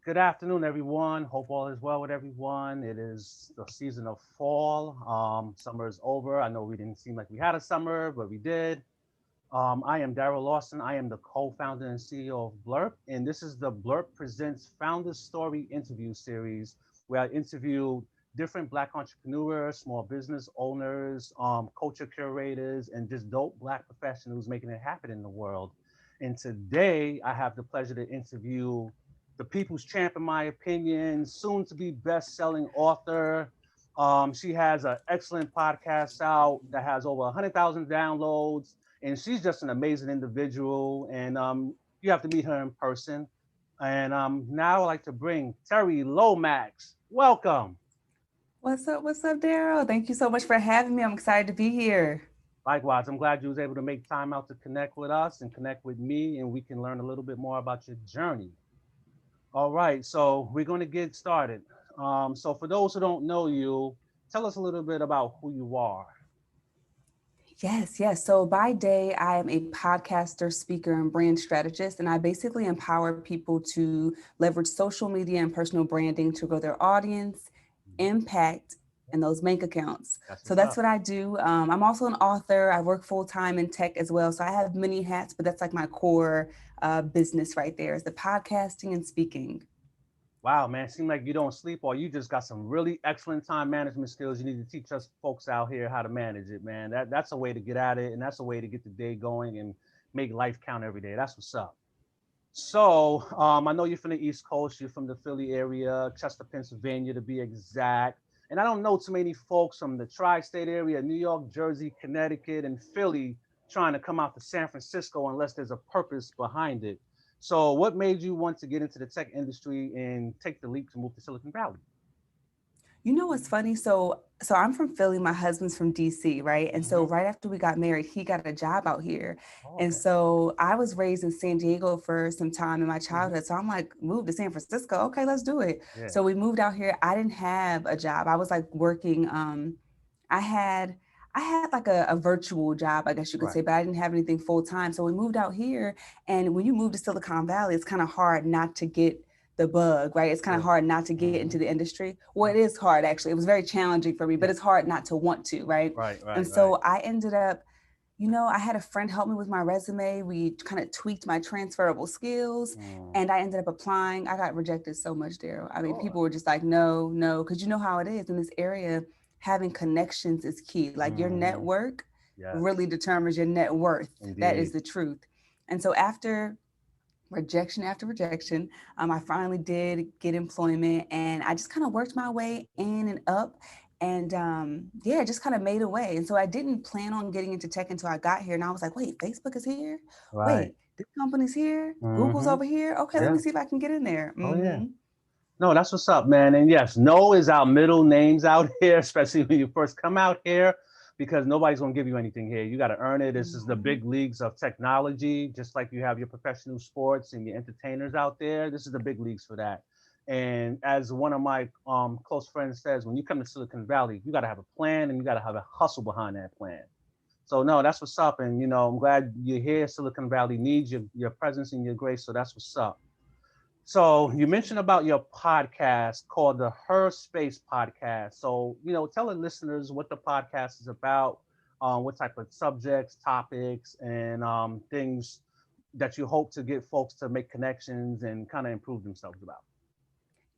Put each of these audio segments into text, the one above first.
Good afternoon, everyone. Hope all is well with everyone. It is the season of fall. Summer is over. I know we didn't seem like we had a summer, but we did. I am Daryl Lawson. I am the co-founder and CEO of Bluurp, and this is the Bluurp Presents Founder Story Interview Series, where I interview different Black entrepreneurs, small business owners, culture curators, and just dope Black professionals making it happen in the world. And today, I have the pleasure to interview the people's champ, in my opinion, soon to be best-selling author. She has an excellent podcast out that has over 100,000 downloads, and she's just an amazing individual. And you have to meet her in person. And now I'd like to bring Terri Lomax. Welcome. What's up? What's up, Daryl? Thank you so much for having me. I'm excited to be here. Likewise, I'm glad you was able to make time out to connect with us and connect with me, and we can learn a little bit more about your journey. All right, so we're going to get started. So for those who don't know you, tell us a little bit about who you are. Yes. So by day, I am a podcaster, speaker, and brand strategist, and I basically empower people to leverage social media and personal branding to grow their audience, Mhm. impact, and those bank accounts. That's So what's that's up. what I do. I'm also an author. I work full time in tech as well. So I have many hats, but that's like my core business right there is the podcasting and speaking. Wow, man, seem like you don't sleep or you just got some really excellent time management skills. You need to teach us folks out here how to manage it, man. That's a way to get at it, and that's a way to get the day going and make life count every day. That's what's up. So I know you're from the East Coast. You're from the Philly area, Chester, Pennsylvania, to be exact. And I don't know too many folks from the tri-state area, New York, Jersey, Connecticut, and Philly, trying to come out to San Francisco unless there's a purpose behind it. So, what made you want to get into the tech industry and take the leap to move to Silicon Valley? You know what's funny? So I'm from Philly, my husband's from DC, right? And so Hmm. right after we got married, he got a job out here. Oh, And okay. so I was raised in San Diego for some time in my Hmm. childhood. So I'm like, move to San Francisco. Okay, let's do it. Yeah. So we moved out here. I didn't have a job. I was like working I had I had like a virtual job, I guess you could Right. say, but I didn't have anything full time. So we moved out here. And when you move to Silicon Valley, it's kind of hard not to get the bug, right? It's kind of Yeah. hard not to get into Hmm. the industry. Well, it is hard actually. It was very challenging for me, but Yeah. it's hard not to want to, right? Right. And Right. Right. so I ended up, I had a friend help me with my resume. We kind of tweaked my transferable skills Mm. and I ended up applying. I got rejected so much, Daryl. I mean, Sure. people were just like, no, no, because you know how it is in this area, having connections is key. Like your Hmm. network really Yes. determines your net worth. That is Indeed. the truth. And so after rejection, I finally did get employment and I just kind of worked my way in and up and yeah, just kind of made a way. And so I didn't plan on getting into tech until I got here. And I was like, wait, Facebook is here? Right. Wait, this company's here? Google's Hmm. over here? Okay, let Yeah. me see if I can get in there. Oh yeah. Mm-hmm. No, that's what's up, man. And yes, no is our middle names out here, especially when you first come out here, because nobody's gonna give you anything here. You got to earn it. This is the Mm-hmm. big leagues of technology, just like you have your professional sports and your entertainers out there. This is the big leagues for that. And as one of my close friends says, when you come to Silicon Valley, you got to have a plan and you got to have a hustle behind that plan. So no, that's what's up. And I'm glad you're here. Silicon Valley needs your presence and your grace. So that's what's up. So you mentioned about your podcast called the Her Space Podcast. So, tell the listeners what the podcast is about, what type of subjects, topics, and things that you hope to get folks to make connections and kind of improve themselves about.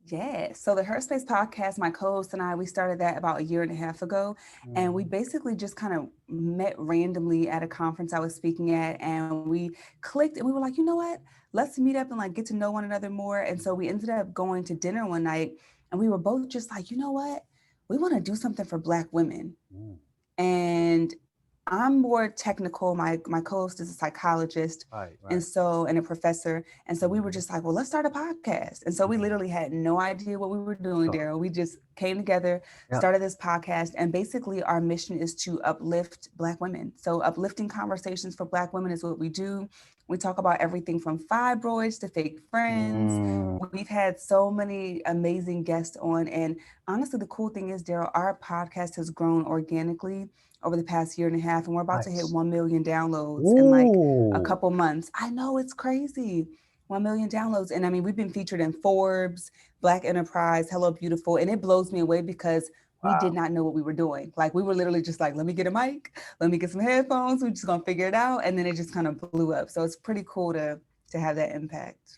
Yeah. So the Her Space podcast, my co-host and I, we started that about a year and a half ago. And we Mhm. basically just kind of met randomly at a conference I was speaking at. And we clicked and we were like, you know what? Let's meet up and like get to know one another more. And so we ended up going to dinner one night and we were both just like, you know what? We want to do something for Black women. Mm. And I'm more technical. My co-host is a psychologist Right, and right. a professor. And so we were Mhm. just like, well, let's start a podcast. And so we Mhm. literally had no idea what we were doing, Daryl. Sure. We just came together, Yep. started this podcast, and basically our mission is to uplift Black women. So uplifting conversations for Black women is what we do. We talk about everything from fibroids to fake friends. Mm. We've had so many amazing guests on. And honestly, the cool thing is, Daryl, our podcast has grown organically over the past year and a half, and we're about to hit Nice. 1 million downloads in like a Ooh. couple months. I know it's crazy. 1 million downloads. And I mean, we've been featured in Forbes, Black Enterprise, Hello Beautiful. And it blows me away because we did Wow. not know what we were doing. Like we were literally just like, let me get a mic, let me get some headphones. We're just gonna figure it out. And then it just kind of blew up. So it's pretty cool to have that impact.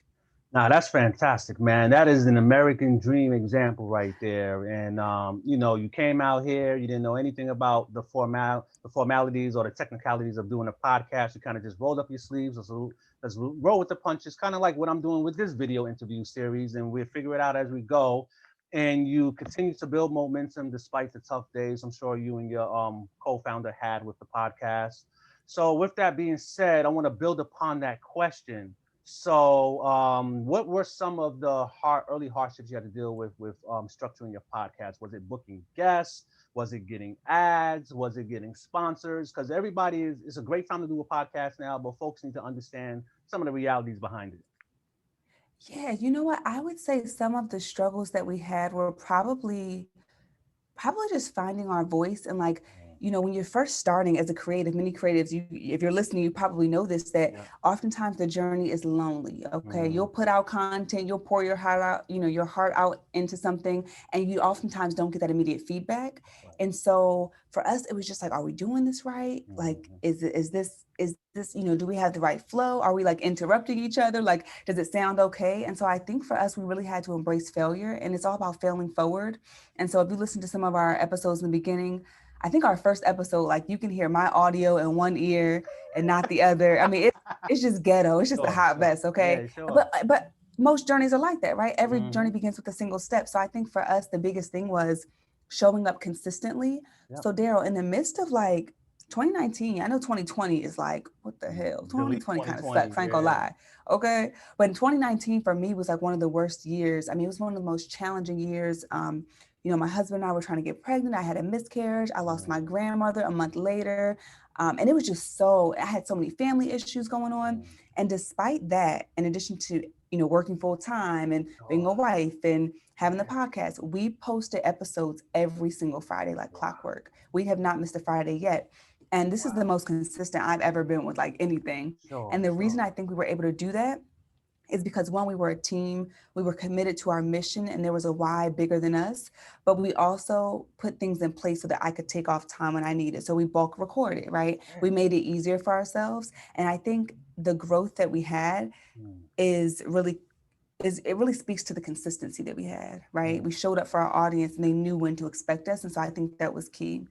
Nah, that's fantastic, man. That is an American dream example right there. And you came out here, you didn't know anything about the formalities or the technicalities of doing a podcast. You kind of just rolled up your sleeves. Let's roll with the punches, kind of like what I'm doing with this video interview series, and we'll figure it out as we go. And you continue to build momentum despite the tough days I'm sure you and your co-founder had with the podcast. So with that being said, I want to build upon that question. So, what were some of the early hardships you had to deal with structuring your podcast? Was it booking guests? Was it getting ads? Was it getting sponsors? Because everybody it's a great time to do a podcast now, but folks need to understand some of the realities behind it. Yeah, you know what? I would say some of the struggles that we had were probably just finding our voice and like, when you're first starting as a creative, many creatives, you if you're listening, you probably know this, that Yeah. oftentimes the journey is lonely. Okay. You'll Mm, put out content, you'll pour your heart out, your heart out into something, and you oftentimes don't get that immediate feedback. right. And so for us, it was just like, are we doing this right? Like, Mhm. is this, do we have the right flow? Are we like interrupting each other? Like, does it sound okay? And so I think for us, we really had to embrace failure, and it's all about failing forward. And so if you listen to some of our episodes in the beginning, I think our first episode, like you can hear my audio in one ear and not the other. I mean, it's just ghetto. It's just a Sure, hot sure. mess. Okay. Yeah, sure. But most journeys are like that, right? Every journey Hmm. begins with a single step. So I think for us, the biggest thing was showing up consistently. Yep. So Daryl, in the midst of like 2019, I know 2020 is like, what the hell? Delete 2020 kind of 2020. sucks. I ain't gonna Yeah. lie. Okay. But in 2019 for me was like one of the worst years. I mean, it was one of the most challenging years. My husband and I were trying to get pregnant. I had a miscarriage. I lost my Mm, grandmother a month later. And it was just I had so many family issues going on. mm. And despite that, in addition to, working full time and being a Sure. wife and having the Yeah. podcast, we posted episodes every single Friday, like Wow. clockwork. We have not missed a Friday yet. And this is the Wow. most consistent I've ever been with like anything. And Sure, the reason sure. I think we were able to do that is because one, we were a team, we were committed to our mission, and there was a why bigger than us. But we also put things in place so that I could take off time when I needed. So we bulk recorded, right? Yeah. We made it easier for ourselves. And I think the growth that we had Mm, is really is it really speaks to the consistency that we had, right? mm. We showed up for our audience and they knew when to expect us. And so I think that was key.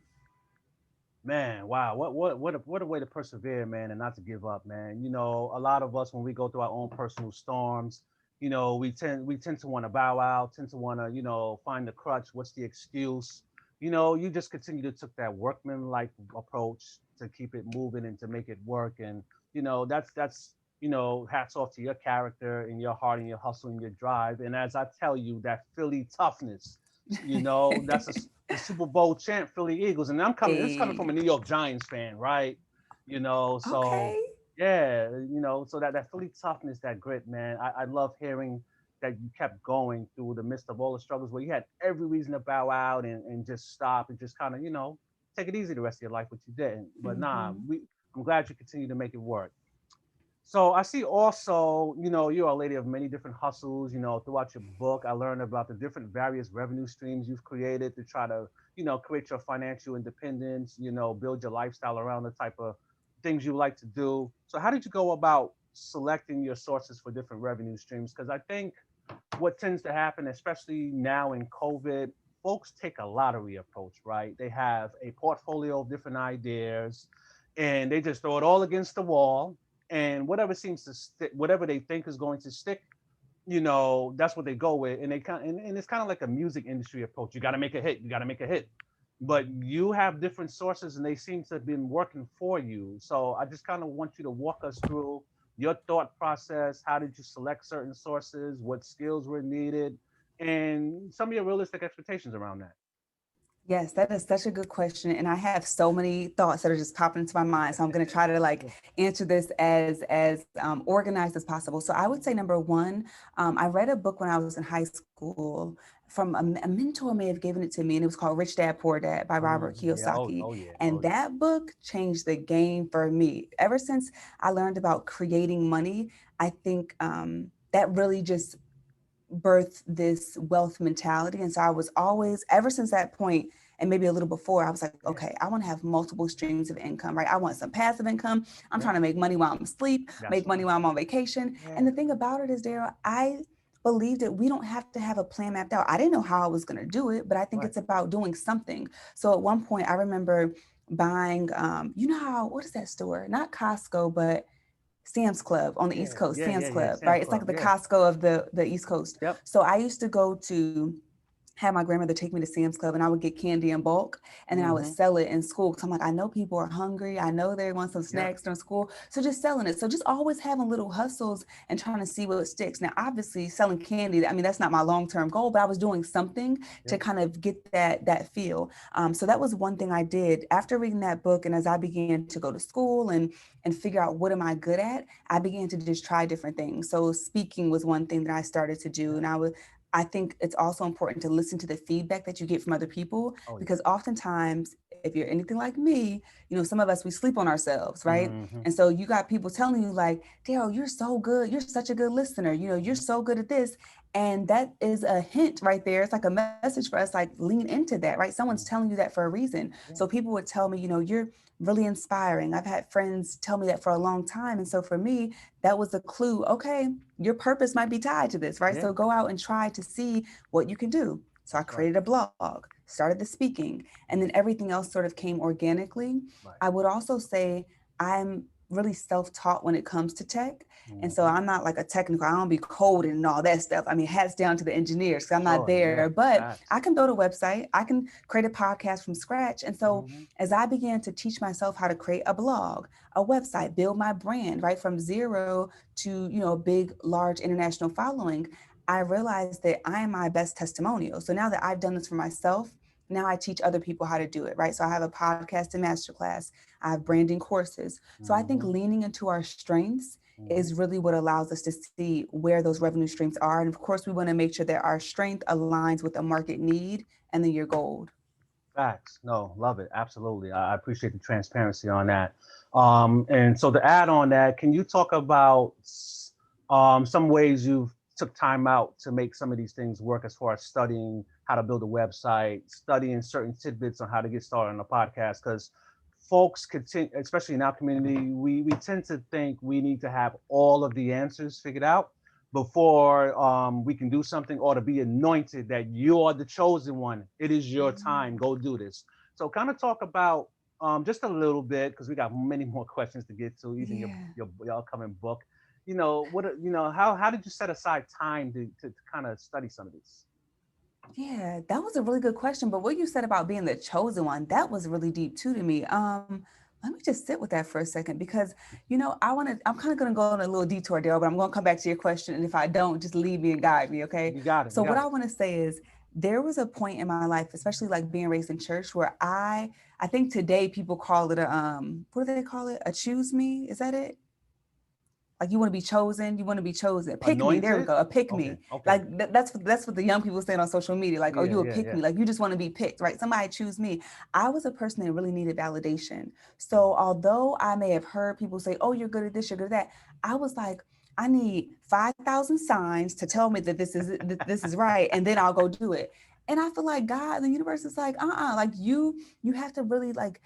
Man, wow, what a way to persevere, man, and not to give up, man. A lot of us when we go through our own personal storms, we tend to want to bow out, tend to want to, find the crutch. What's the excuse? You just continue to took that workman-like approach to keep it moving and to make it work. And that's hats off to your character and your heart and your hustle and your drive. And as I tell you, that Philly toughness, that's the Super Bowl champ Philly Eagles, and This is coming from Hey, a New York Giants fan, right? So okay. yeah, so that Philly toughness, that grit, man. I love hearing that you kept going through the midst of all the struggles where you had every reason to bow out and just stop and just kind of take it easy the rest of your life, which you didn't. But nah, Mm-hmm. I'm glad you continue to make it work. So I see also, you're a lady of many different hustles. Throughout your book, I learned about the different various revenue streams you've created to try to, create your financial independence, build your lifestyle around the type of things you like to do. So how did you go about selecting your sources for different revenue streams? Because I think what tends to happen, especially now in COVID, folks take a lottery approach, right? They have a portfolio of different ideas and they just throw it all against the wall. And whatever seems to stick, whatever they think is going to stick, that's what they go with. And and it's kind of like a music industry approach. You got to make a hit. You got to make a hit. But you have different sources and they seem to have been working for you. So I just kind of want you to walk us through your thought process. How did you select certain sources? What skills were needed? And some of your realistic expectations around that. Yes, that is such a good question. And I have so many thoughts that are just popping into my mind. So I'm going to try to like Sure. answer this as organized as possible. So I would say number one, I read a book when I was in high school from a mentor may have given it to me, and it was called Rich Dad Poor Dad by Robert Yeah. Oh, Kiyosaki. oh yeah. And Oh yeah. that book changed the game for me. Ever since I learned about creating money, I think that really just birthed this wealth mentality. And so I was always, ever since that point, and maybe a little before, I was like, Yeah. okay, I want to have multiple streams of income, right? I want some passive income. I'm Yeah. trying to make money while I'm asleep, That's make money right. while I'm on vacation. Yeah. And the thing about it is, Daryl, I believe that we don't have to have a plan mapped out. I didn't know how I was going to do it, but I think Right. it's about doing something. So at one point, I remember buying, you know how, what is that store? Not Costco, but Sam's Club on the Yeah. East Coast, Yeah. Sam's Yeah. Yeah. Club, Sam's right? It's Club. like the Yeah. Costco of the East Coast. Yep. So I used to go to have my grandmother take me to Sam's Club and I would get candy in bulk and then I would Mm-hmm. sell it in school. Cause I'm like, I know people are hungry. I know they want some Yep. snacks during school. So just selling it. So just always having little hustles and trying to see what sticks. Now, obviously selling candy, I mean, that's not my long-term goal, but I was doing something to Yep. kind of get that feel. So that was one thing I did after reading that book. And as I began to go to school and figure out what am I good at, I began to just try different things. So speaking was one thing that I started to do. Yep. And I think it's also important to listen to the feedback that you get from other people Oh yeah. because oftentimes, if you're anything like me, some of us we sleep on ourselves, right? Mm-hmm. And so you got people telling you like, Daryl, you're so good, you're such a good listener, you're Mm-hmm. so good at this. And that is a hint right there. It's like a message for us, like lean into that, right? Someone's Mm-hmm. telling you that for a reason. Yeah. So people would tell me, you're really inspiring. I've had friends tell me that for a long time. And so for me, that was a clue. Okay, your purpose might be tied to this, right? Yeah. So go out and try to see what you can do. So I That's right. created a blog, started the speaking, and then Mm-hmm. everything else sort of came organically. Right. I would also say I'm really self-taught when it comes to tech. And so Mm-hmm. I'm not like a technical, I don't be coding and all that stuff. I mean, hats down to the engineers because I'm not Sure. there, Yeah. but I Facts. can build a website. I can create a podcast from scratch. And so Mm-hmm. as I began to teach myself how to create a blog, a website, build my brand, right, from zero to, a big, large international following, I realized that I am my best testimonial. So now that I've done this for myself, now I teach other people how to do it, right? So I have a podcast and masterclass. I have branding courses. So I think Mm-hmm. leaning into our strengths Mm-hmm. is really what allows us to see where those revenue streams are. And of course, we want to make sure that our strength aligns with a market need and then your gold. Facts. No, love it. Absolutely. I appreciate the transparency on that. And so to add on that, can you talk about some ways you've took time out to make some of these things work as far as studying how to build a website, studying certain tidbits on how to get started on a podcast? Because folks continue, especially in our community, we tend to think we need to have all of the answers figured out before we can do something, or to be anointed that you are the chosen one. It is your time. Go do this. So kind of talk about just a little bit, because we got many more questions to get to, even Yeah. your upcoming book. How did you set aside time to kind of study some of these? Yeah, that was a really good question. But what you said about being the chosen one, that was really deep too to me. Let me just sit with that for a second because, I'm kind of going to go on a little detour there, but I'm going to come back to your question. And if I don't, just lead me and guide me. Okay. You got it. So You what got I it. want to say is there was a point in my life, especially like being raised in church where I think today people call it what do they call it? A choose me. Is that it? Like you want to be chosen, pick me, there we Anointed. go, a pick Okay. me. Okay. Like that's what the young people saying on social media, like, oh, Yeah. you a Yeah. pick Yeah. me, like you just want to be picked, right? Somebody choose me. I was a person that really needed validation. So Mm-hmm. although I may have heard people say, oh, you're good at this, you're good at that, I was like, I need 5,000 signs to tell me that this is right, and then I'll go do it. And I feel like God, the universe is like, like you have to really like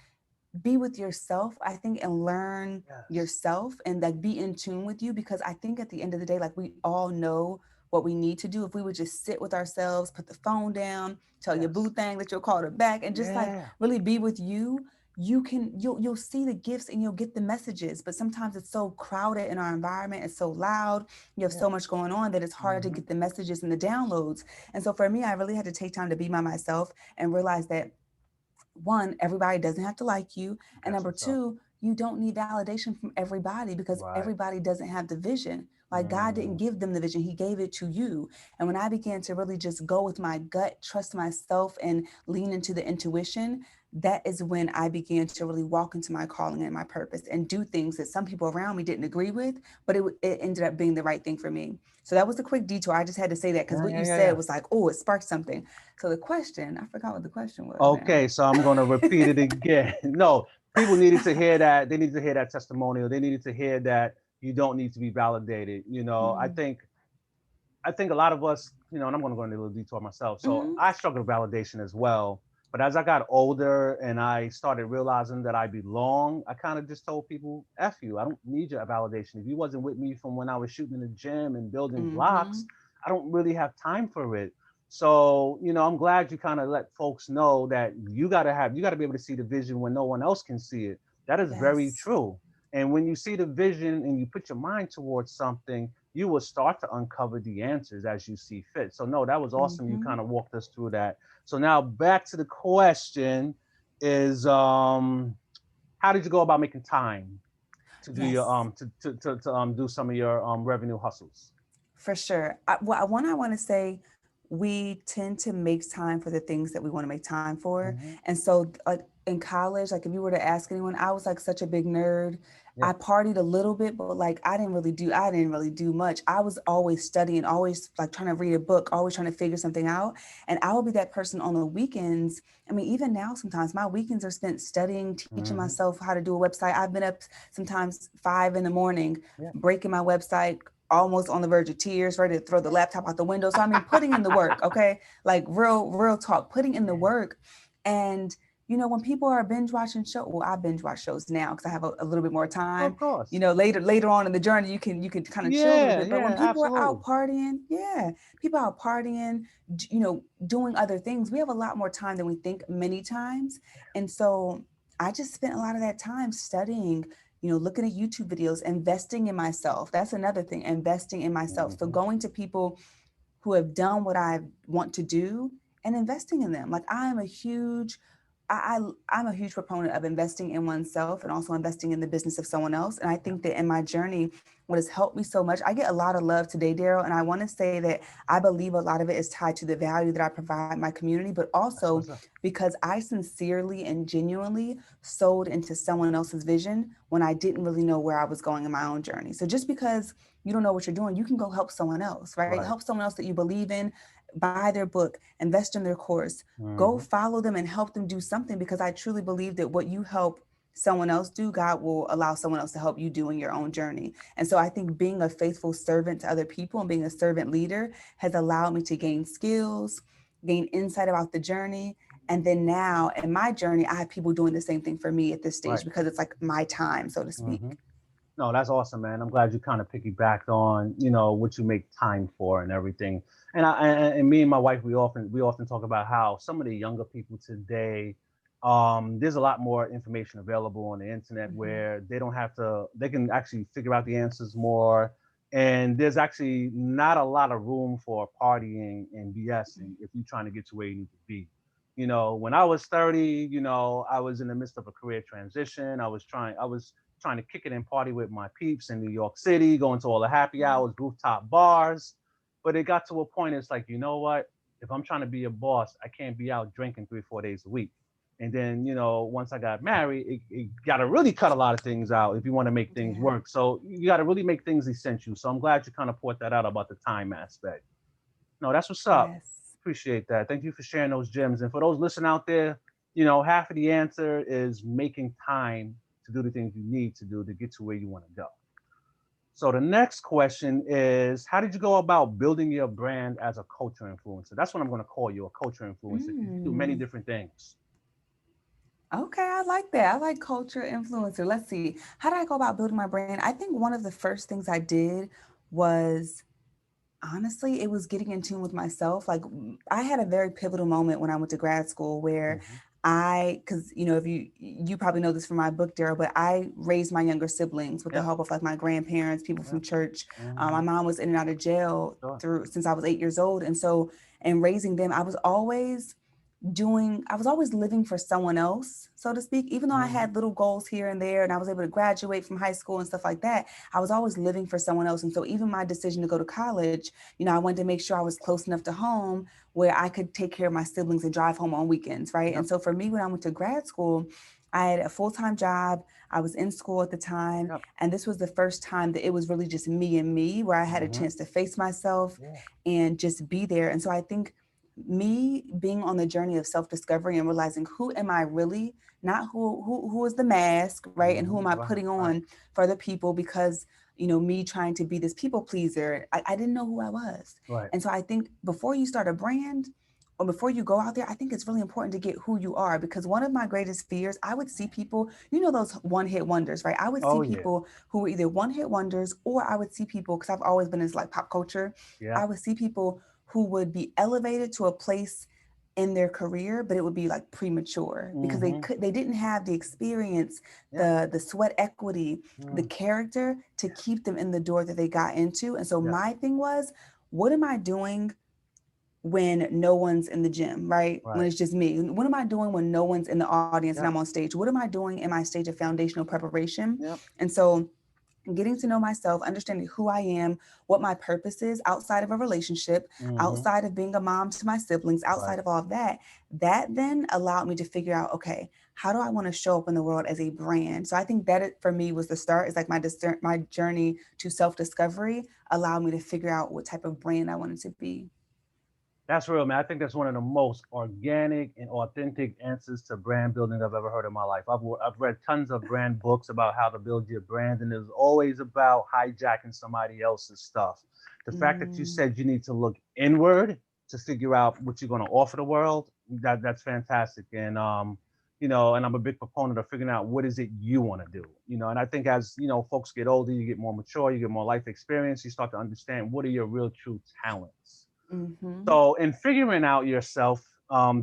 be with yourself, I think, and learn Yes. yourself and like be in tune with you, because I think at the end of the day, like we all know what we need to do. If we would just sit with ourselves, put the phone down, tell your boo Yes. thing that you'll call her back, and just like Yeah. really be with you, you'll see the gifts and you'll get the messages. But sometimes it's so crowded in our environment, it's so loud, you have Yeah. so much going on that it's hard to Mm-hmm. get the messages and the downloads. And so for me, I really had to take time to be by myself and realize that one, everybody doesn't have to like you. And That's number what's up. two, you don't need validation from everybody because Right. everybody doesn't have the vision. Like God didn't Mm, give them the vision, He gave it to you. And when I began to really just go with my gut, trust myself, and lean into the intuition, that is when I began to really walk into my calling and my purpose and do things that some people around me didn't agree with, but it ended up being the right thing for me. So that was a quick detour. I just had to say that because yeah. what Yeah. you Yeah. said Yeah. was like, oh, it sparked something. So the question, I forgot what the question was now. Okay, so I'm going to repeat it again. No, people needed to hear that. They needed to hear that testimonial. They needed to hear that you don't need to be validated. Mm. I think a lot of us, and I'm going to go into a little detour myself. So Hmm. I struggle with validation as well. But as I got older and I started realizing that I belong, I kind of just told people, F you. I don't need your validation. If you wasn't with me from when I was shooting in the gym and building blocks, Hmm. I don't really have time for it. So, I'm glad you kind of let folks know that you got to be able to see the vision when no one else can see it. That is very Yes. true. And when you see the vision and you put your mind towards something, you will start to uncover the answers as you see fit. So no, that was awesome. You Hmm. kind of walked us through that. So now back to the question is how did you go about making time to do your Yes. do some of your revenue hustles? For sure. I want to say we tend to make time for the things that we want to make time for. Hmm. And so, like in college, like if you were to ask anyone, I was like such a big nerd. Yeah. I partied a little bit, but like I didn't really do much. I was always studying, always like trying to read a book, always trying to figure something out. And I will be that person on the weekends. I mean, even now, sometimes my weekends are spent studying, teaching Hmm. myself how to do a website. I've been up sometimes 5 in the morning, Yeah. breaking my website, almost on the verge of tears, ready to throw the laptop out the window. So I mean, putting in the work, okay? Like real talk, putting in the Yeah. work. And when people are binge watching show, well, I binge watch shows now because I have a little bit more time. Of course. Later on in the journey, you can kind of chill a little Yeah. bit. But when Yeah. people are out Absolutely. partying, yeah, people out partying, doing other things, we have a lot more time than we think many times. And so I just spent a lot of that time studying, looking at YouTube videos, investing in myself. That's another thing, investing in myself. So Hmm. going to people who have done what I want to do and investing in them. Like I am a huge I'm a huge proponent of investing in oneself and also investing in the business of someone else. And I Yeah. think that in my journey, what has helped me so much, I get a lot of love today, Daryl. And I want to say that I believe a lot of it is tied to the value that I provide my community, but That's also what's up. because I sincerely and genuinely sold into someone else's vision when I didn't really know where I was going in my own journey. So just because you don't know what you're doing, you can go help someone else, right? Right. Help someone else that you believe in, buy their book, invest in their course, go Hmm. follow them and help them do something, because I truly believe that what you help someone else do, God will allow someone else to help you do in your own journey. And so I think being a faithful servant to other people and being a servant leader has allowed me to gain skills, gain insight about the journey. And then now in my journey, I have people doing the same thing for me at this stage Right. because it's like my time, so to Hmm. speak. No, that's awesome, man. I'm glad you kind of piggybacked on, what you make time for and everything. And me and my wife, we often talk about how some of the younger people today, there's a lot more information available on the internet Mm-hmm. where they can actually figure out the answers more. And there's actually not a lot of room for partying and BSing if you're trying to get to where you need to be. When I was 30, I was in the midst of a career transition. I was trying to kick it and party with my peeps in New York City, going to all the happy hours, rooftop bars. But it got to a point, it's like, you know what? If I'm trying to be a boss, I can't be out drinking 3, 4 days a week. And then, once I got married, it got to really cut a lot of things out if you want to make things Yeah. work. So you got to really make things essential. So I'm glad you kind of poured that out about the time aspect. No, that's what's up. Yes. Appreciate that. Thank you for sharing those gems. And for those listening out there, half of the answer is making time to do the things you need to do to get to where you want to go. So the next question is, how did you go about building your brand as a culture influencer? That's what I'm going to call you, a culture influencer, because you do many Mm. different things. Okay, I like that. I like culture influencer. Let's see. How did I go about building my brand? I think one of the first things I did was, honestly, it was getting in tune with myself. Like I had a very pivotal moment when I went to grad school where Hmm. because if you probably know this from my book, Daryl, but I raised my younger siblings with the Yep. help of like my grandparents, people from Yep. church. My Hmm. mom was in and out of jail Sure. through since I was 8 years old, and so in raising them, I was always living for someone else, so to speak. Even though I Hmm. had little goals here and there and I was able to graduate from high school and stuff like that, I was always living for someone else. And so even my decision to go to college, I wanted to make sure I was close enough to home where I could take care of my siblings and drive home on weekends, right? And Yep. so for me, when I went to grad school, I had a full-time job. I was in school at the time, Yep. and this was the first time that it was really just me and me, where I had a Hmm. chance to face myself Yeah. and just be there. And so I think me being on the journey of self-discovery and realizing who am I really, not who is the mask, right? And who am I Right. putting Right. on for other people? Because me trying to be this people pleaser. I didn't know who I was. Right. And so I think before you start a brand or before you go out there, I think it's really important to get who you are, because one of my greatest fears, I would see people, those one hit wonders, right? I would see Oh yeah. people who were either one hit wonders, or I would see people, because I've always been into like pop culture, Yeah. I would see people who would be elevated to a place in their career, but it would be like premature because Mm-hmm. they didn't have the experience, Yeah. the sweat equity, the Mm. character to keep them in the door that they got into. And so Yeah. my thing was, what am I doing when no one's in the gym, right? When Right. it's just me? What am I doing when no one's in the audience and I'm Yep. on stage? What am I doing in my stage of foundational preparation? Yep. And so getting to know myself, understanding who I am, what my purpose is outside of a relationship, Mm-hmm. outside of being a mom to my siblings, outside Right. of all of that, that then allowed me to figure out, okay, how do I want to show up in the world as a brand? So I think that for me was the start. Is like my journey to self discovery allowed me to figure out what type of brand I wanted to be. That's real, man. I think that's one of the most organic and authentic answers to brand building I've ever heard in my life. I've read tons of brand books about how to build your brand, and it's always about hijacking somebody else's stuff. The fact that you Mm, said you need to look inward to figure out what you're going to offer the world, that's fantastic. And and I'm a big proponent of figuring out what is it you want to do. And I think as folks get older, you get more mature, you get more life experience, you start to understand what are your real true talents. mm-hmm. So, in figuring out yourself,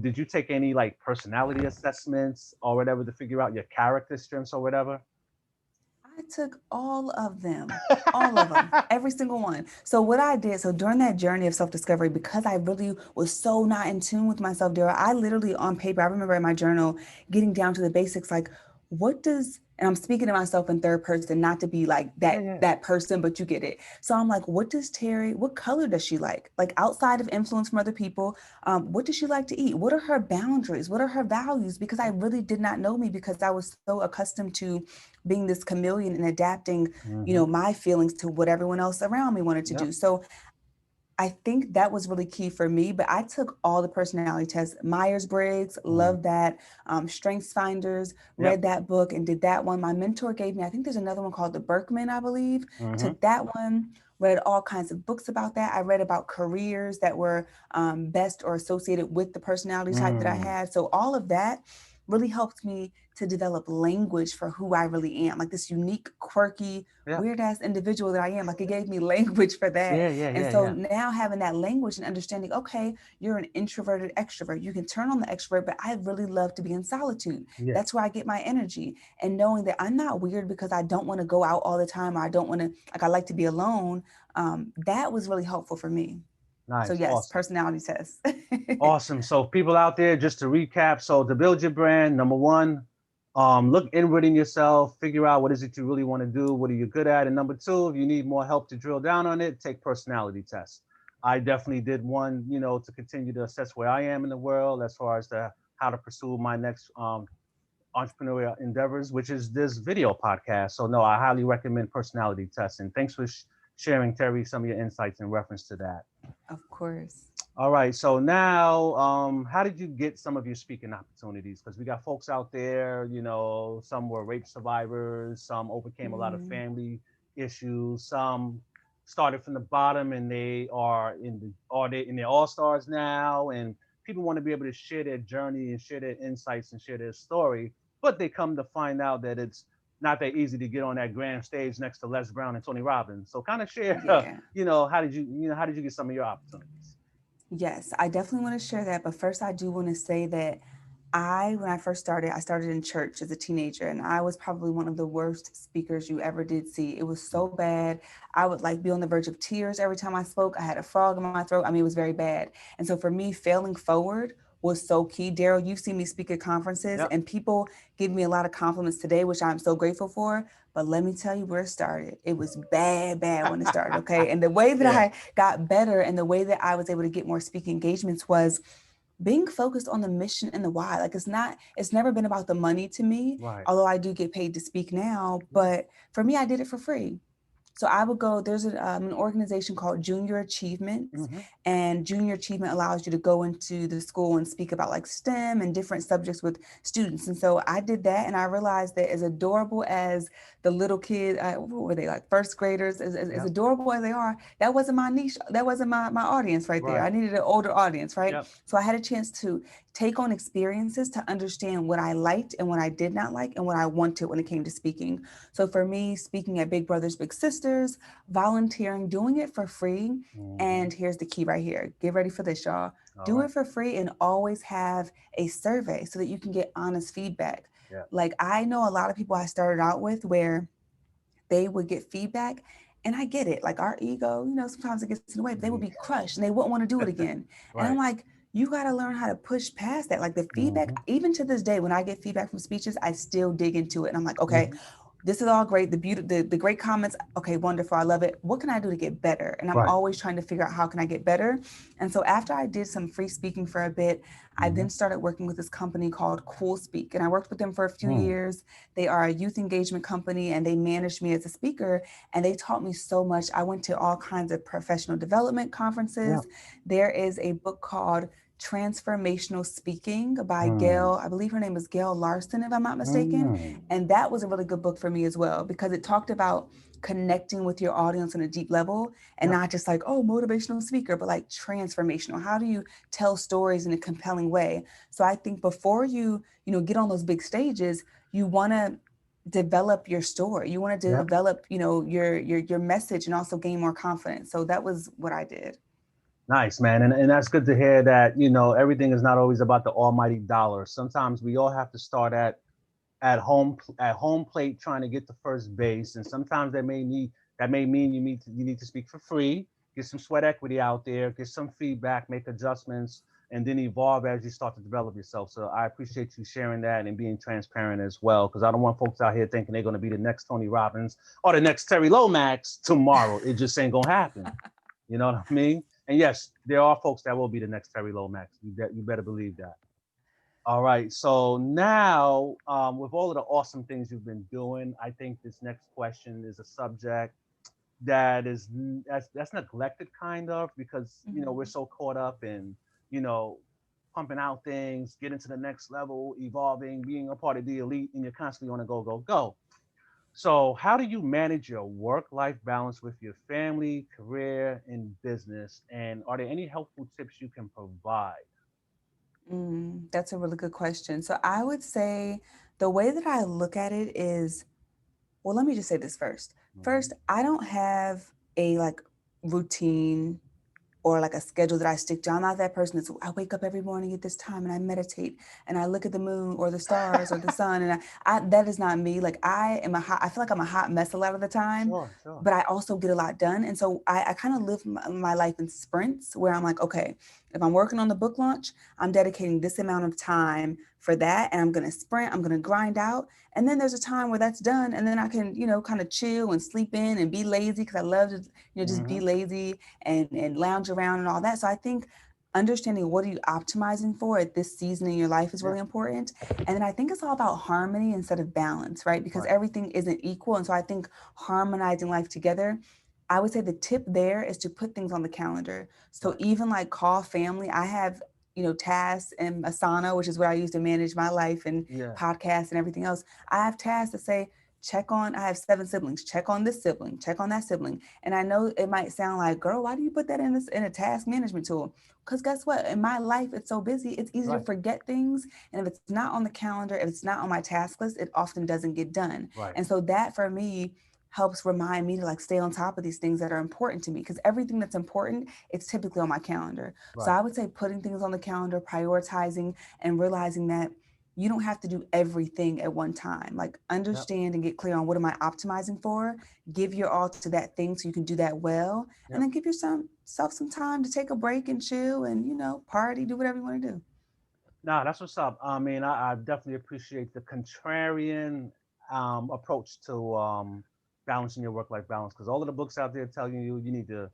did you take any like personality assessments or whatever to figure out your character strengths or whatever? I took all of them, every single one. So what I did, so during that journey of self-discovery, because I really was so not in tune with myself, Daryl, I literally on paper, I remember in my journal getting down to the basics, like what does, and I'm speaking to myself in third person, not to be like Yeah, that yeah. that person, but you get it. So I'm like, what does Terri, what color does she like? Like outside of influence from other people, what does she like to eat? What are her boundaries? What are her values? Because I really did not know me, because I was so accustomed to being this chameleon and adapting, Mm-hmm. my feelings to what everyone else around me wanted to Yep. do. So I think that was really key for me. But I took all the personality tests, Myers Briggs, Mm. loved that, Strengths Finders, Yep. read that book and did that one. My mentor gave me, I think there's another one called the Berkman, I believe. Mm-hmm. Took that one, read all kinds of books about that. I read about careers that were best or associated with the personality type that I Mm. had. So all of that really helped me to develop language for who I really am, like this unique, quirky, Yep. weird ass individual that I am. Like it gave me language for that. Yeah, yeah, And yeah, so yeah. now having that language and understanding, okay, you're an introverted extrovert. You can turn on the extrovert, but I really love to be in solitude. Yeah. That's where I get my energy. And knowing that I'm not weird because I don't want to go out all the time, or I don't want to, like, I like to be alone. That was really helpful for me. So Nice. yes, Awesome. personality tests. Awesome. So, people out there, just to recap, so to build your brand, number one, look inward in yourself, figure out what is it you really want to do, what are you good at, and number two, if you need more help to drill down on it, take personality tests. I definitely did one, to continue to assess where I am in the world as far as how to pursue my next entrepreneurial endeavors, which is this video podcast. So, no, I highly recommend personality tests. And thanks for sharing, Terri, some of your insights in reference to that. Of course. All right. So now, how did you get some of your speaking opportunities? Because we got folks out there, some were rape survivors, some overcame a lot of Mm, family issues, some started from the bottom and they are they in their all stars now, and people want to be able to share their journey and share their insights and share their story, but they come to find out that it's not that easy to get on that grand stage next to Les Brown and Tony Robbins. So kind of share, yeah. how did you get some of your opportunities? Yes, I definitely want to share that. But first, I do want to say that when I first started, I started in church as a teenager, and I was probably one of the worst speakers you ever did see. It was so bad. I would like be on the verge of tears every time I spoke. I had a frog in my throat. I mean, it was very bad. And so for me, failing forward was so key. Daryl, you've seen me speak at conferences, Yep. and people give me a lot of compliments today, which I'm so grateful for. But let me tell you where it started. It was bad, bad when it started. Okay. And the way that Yeah. I got better and the way that I was able to get more speaking engagements was being focused on the mission and the why. Like it's never been about the money to me, Right. although I do get paid to speak now. Yeah. But for me, I did it for free. So I would go, there's an organization called Junior Achievements, Mm-hmm. and Junior Achievement allows you to go into the school and speak about like STEM and different subjects with students. And so I did that, and I realized that as adorable as the little kids, what were they, like first graders, as Yep. adorable as they are, that wasn't my niche, that wasn't my audience right there. Right. I needed an older audience, right? Yep. So I had a chance to take on experiences to understand what I liked and what I did not like and what I wanted when it came to speaking. So for me, speaking at Big Brothers Big Sisters, volunteering, doing it for free. Mm-hmm. And here's the key right here. Get ready for this, y'all. All Do right. it for free and always have a survey so that you can get honest feedback. Yeah. Like I know a lot of people I started out with where they would get feedback. And I get it. Like our ego, sometimes it gets in the way, but they would be crushed and they wouldn't want to do it again. And I'm Right. like, you got to learn how to push past that. Like the feedback, Mm-hmm. even to this day, when I get feedback from speeches, I still dig into it. And I'm like, okay, Mm-hmm. this is all great. The great comments. Okay, wonderful. I love it. What can I do to get better? And I'm Right. always trying to figure out how can I get better. And so after I did some free speaking for a bit, I Mm-hmm. then started working with this company called Cool Speak. And I worked with them for a few Mm. years. They are a youth engagement company and they managed me as a speaker and they taught me so much. I went to all kinds of professional development Yeah. conferences. There is a book called Transformational Speaking by Mm. Gail. I believe her name is Gail Larson, if I'm not mistaken. Mm. And that was a really good book for me as well because it talked about connecting with your audience on a deep level and Yep. not just like, oh, motivational speaker, but like transformational. How do you tell stories in a compelling way? So I think before you get on those big stages, you want to develop your story. You want to Yep. develop, your message and also gain more confidence. So that was what I did. Nice, man. And that's good to hear that, everything is not always about the almighty dollar. Sometimes we all have to start at home plate trying to get to first base. And sometimes that may mean you need to speak for free, get some sweat equity out there, get some feedback, make adjustments, and then evolve as you start to develop yourself. So I appreciate you sharing that and being transparent as well. Because I don't want folks out here thinking they're gonna be the next Tony Robbins or the next Terry Lomax tomorrow. It just ain't gonna happen. You know what I mean? And yes, there are folks that will be the next Terry Lomax. You better believe that. All right. So now, with all of the awesome things you've been doing, I think this next question is a subject that's neglected kind of because we're Mhm. so caught up in you know pumping out things, getting to the next level, evolving, being a part of the elite, and you're constantly on a go go go. So, how do you manage your work life balance with your family, career, and business? And are there any helpful tips you can provide? That's a really good question. So I would say the way that I look at it is, well, let me just say this first. Mm-hmm. First, I don't have a like routine or like a schedule that I stick to. I'm not that person that's I wake up every morning at this time and I meditate and I look at the moon or the stars or the sun and I that is not me. Like I feel like I'm a hot mess a lot of the time, Sure, sure. but I also get a lot done. And so I kind of live my life in sprints where I'm like, okay, if I'm working on the book launch, I'm dedicating this amount of time for that and I'm going to sprint, I'm going to grind out. And then there's a time where that's done and then I can, kind of chill and sleep in and be lazy because I love to, just be Mm-hmm. lazy and lounge around and all that. So I think understanding what are you optimizing for at this season in your life is Yeah. really important. And then I think it's all about harmony instead of balance, right? Because Right. everything isn't equal. And so I think harmonizing life together, I would say the tip there is to put things on the calendar. So Right. even like call family, I have, tasks and Asana, which is what I use to manage my life and Yeah. podcasts and everything else. I have tasks that say, I have 7 siblings, check on this sibling, check on that sibling. And I know it might sound like, girl, why do you put that in a task management tool? Because guess what? In my life, it's so busy, it's easy to Right. forget things. And if it's not on the calendar, if it's not on my task list, it often doesn't get done. Right. And so that for me helps remind me to like stay on top of these things that are important to me because everything that's important, it's typically on my calendar. So Right. I would say putting things on the calendar, prioritizing, and realizing that you don't have to do everything at one time. Like Yep. understand and get clear on what am I optimizing for, give your all to that thing so you can do that well, and Yep. then give yourself some time to take a break and chill and party, do whatever you want to do. Nah, that's what's up. I mean, I definitely appreciate the contrarian approach to balancing your work-life balance because all of the books out there telling you need to,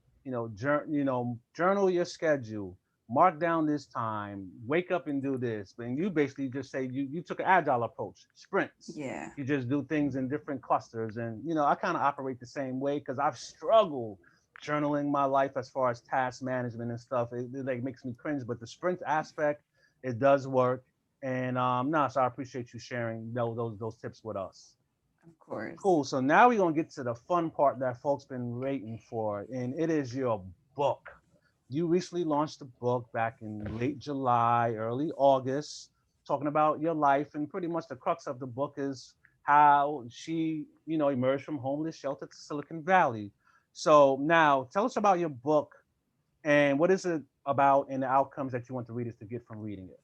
journal your schedule, mark down this time, wake up and do this. And you basically just say you took an agile approach, sprints. Yeah. You just do things in different clusters. And, I kind of operate the same way because I've struggled journaling my life as far as task management and stuff. It like makes me cringe, but the sprint aspect, it does work. And no, so I appreciate you sharing those tips with us. Of course. Cool. So now we're gonna get to the fun part that folks been waiting for, and it is your book. You recently launched a book back in late July, early August, talking about your life, and pretty much the crux of the book is how she, emerged from homeless shelter to Silicon Valley. So now, tell us about your book and what is it about, and the outcomes that you want the readers to get from reading it.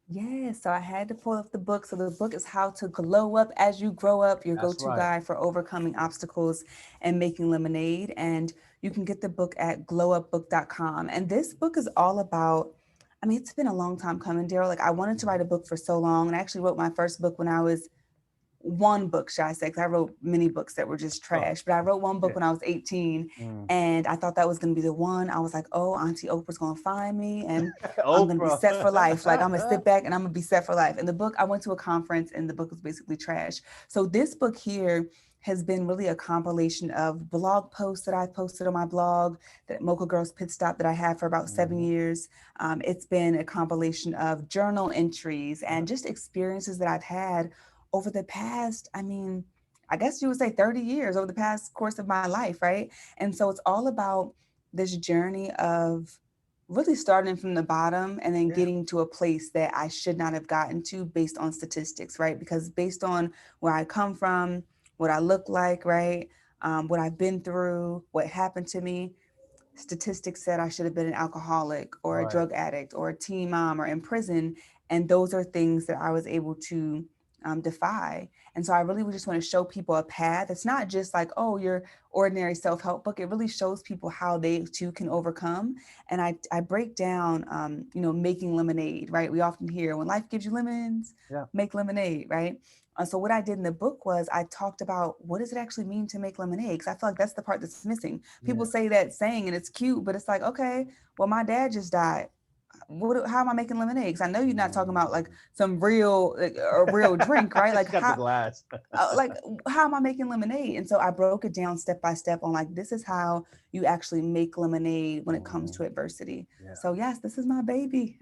Yeah, so I had to pull up the book. So the book is How to Glow Up as You Grow Up, your That's go-to right. guide for overcoming obstacles and making lemonade. And you can get the book at glowupbook.com. And this book is all about, I mean, it's been a long time coming, Daryl. Like I wanted to write a Mhm. book for so long. And I actually wrote my first book when I was one book, should I say, because I wrote many books that were just Oh, trash. But I wrote one book yeah. when I was 18, Mm. and I thought that was going to be the one. I was like, oh, Auntie Oprah's going to find me, and I'm going to be Oprah. set for life. Like, I'm going to sit back and I'm going to be set for life. And the book, I went to a conference, and the book was basically trash. So this book here has been really a compilation of blog posts that I've posted on my blog, that Mocha Girls Pit Stop that I had for about 7 years. It's been a compilation of journal entries Yeah. and just experiences that I've had over the past, I mean, I guess you would say 30 years, over the past course of my life, right? And so it's all about this journey of really starting from the bottom and then Yeah. getting to a place that I should not have gotten to based on statistics, right? Because based on where I come from, what I look like, right? What I've been through, what happened to me, statistics said I should have been an alcoholic or a Right. drug addict or a teen mom or in prison. And those are things that I was able to defy. And so I really would just want to show people a path. It's not just like, oh, your ordinary self help book. It really shows people how they too can overcome. And I break down, making lemonade, right? We often hear when life gives you lemons, Yeah. make lemonade, right? So what I did in the book was I talked about what does it actually mean to make lemonade? Because I feel like that's the part that's missing. People Yeah. say that saying and it's cute, but it's like, okay, well, my dad just died. How am I making lemonade? Because I know you're not talking about like Mm. some real, like, a real drink, right? Like She got the glass. like how am I making lemonade? And so I broke it down step by step on like this is how you actually make lemonade when it comes Mhm. to adversity. Yeah. So yes, this is my baby.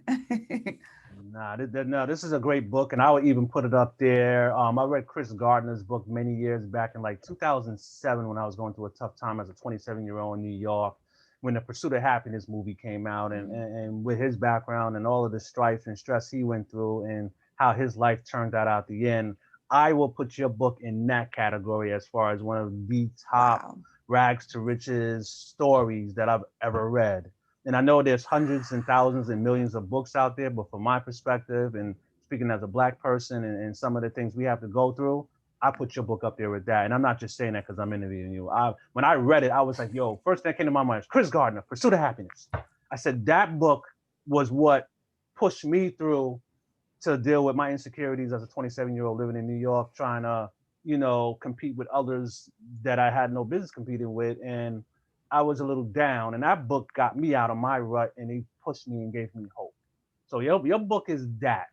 Nah, no, this is a great book, and I would even put it up there. I read Chris Gardner's book many years back in like 2007 when I was going through a tough time as a 27-year-old in New York, when the Pursuit of Happiness movie came out, and with his background and all of the strife and stress he went through, and how his life turned out at the end, I will put your book in that category as far as one of the top Wow. rags to riches stories that I've ever read. And I know there's hundreds and thousands and millions of books out there, but from my perspective and speaking as a black person and some of the things we have to go through, I put your book up there with that. And I'm not just saying that because I'm interviewing you. When I read it, I was like, yo, first thing that came to my mind is Chris Gardner, Pursuit of Happiness. I said that book was what pushed me through to deal with my insecurities as a 27-year-old living in New York, trying to, compete with others that I had no business competing with. And I was a little down. And that book got me out of my rut and it pushed me and gave me hope. So your book is that.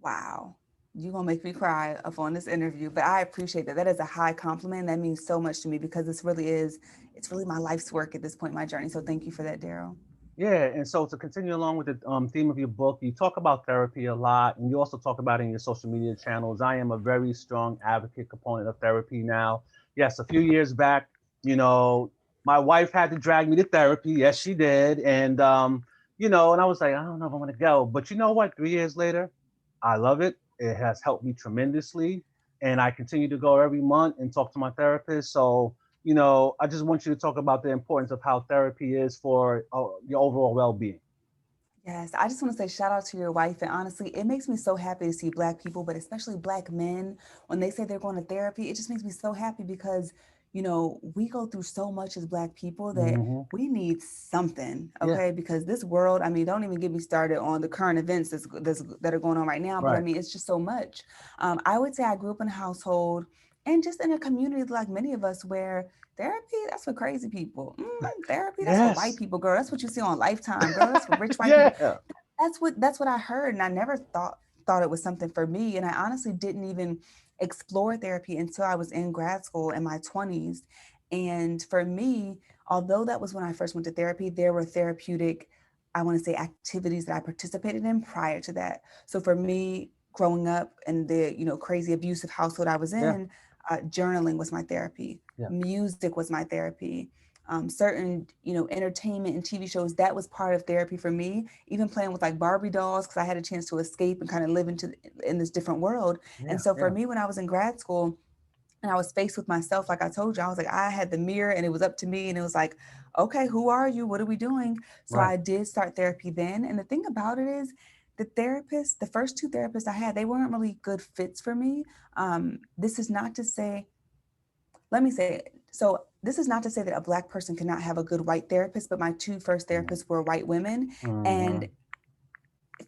Wow. You're gonna make me cry up on this interview, but I appreciate that. That is a high compliment. That means so much to me because it's really my life's work at this point in my journey. So thank you for that, Daryl. Yeah, and so to continue along with the theme of your book, you talk about therapy a lot, and you also talk about it in your social media channels. I am a very strong advocate component of therapy now. Yes, a few years back, you know, my wife had to drag me to therapy. Yes, she did, and and I was like, I don't know if I want to go, but you know what? 3 years later, I love it. It has helped me tremendously, and I continue to go every month and talk to my therapist. So I just want you to talk about the importance of how therapy is for your overall well-being. Yes, I just want to say shout out to your wife. And honestly, it makes me so happy to see Black people, but especially Black men, when they say they're going to therapy, it just makes me so happy because, we go through so much as Black people that Hmm. we need something, Yeah. okay? Because this world, I mean, don't even get me started on the current events that are going on right now, but I Right. mean, it's just so much. I would say I grew up in a household and just in a community like many of us where Therapy, that's for crazy people. Therapy, that's for white Yes. people, girl. That's what you see on Lifetime, girl. That's for rich white people. Yeah. That's what I heard, and I never thought it was something for me. And I honestly didn't even explore therapy until I was in grad school in my 20s. And for me, although that was when I first went to therapy, there were therapeutic, I want to say, activities that I participated in prior to that. So for me, growing up in the crazy abusive household I was Yeah. in, journaling was my therapy. Yeah. Music was my therapy. Certain entertainment and TV shows, that was part of therapy for me. Even playing with like Barbie dolls, because I had a chance to escape and kind of live in this different world. Yeah. And so for Yeah. me, when I was in grad school and I was faced with myself, like I told you, I was like, I had the mirror and it was up to me, and it was like, okay, who are you, what are we doing? So Right. I did start therapy then. And the thing about it is, the first two therapists I had, they weren't really good fits for me. This is not to say, let me say it. So this is not to say that a black person cannot have a good white therapist, but my two first therapists were white women. Mm-hmm. And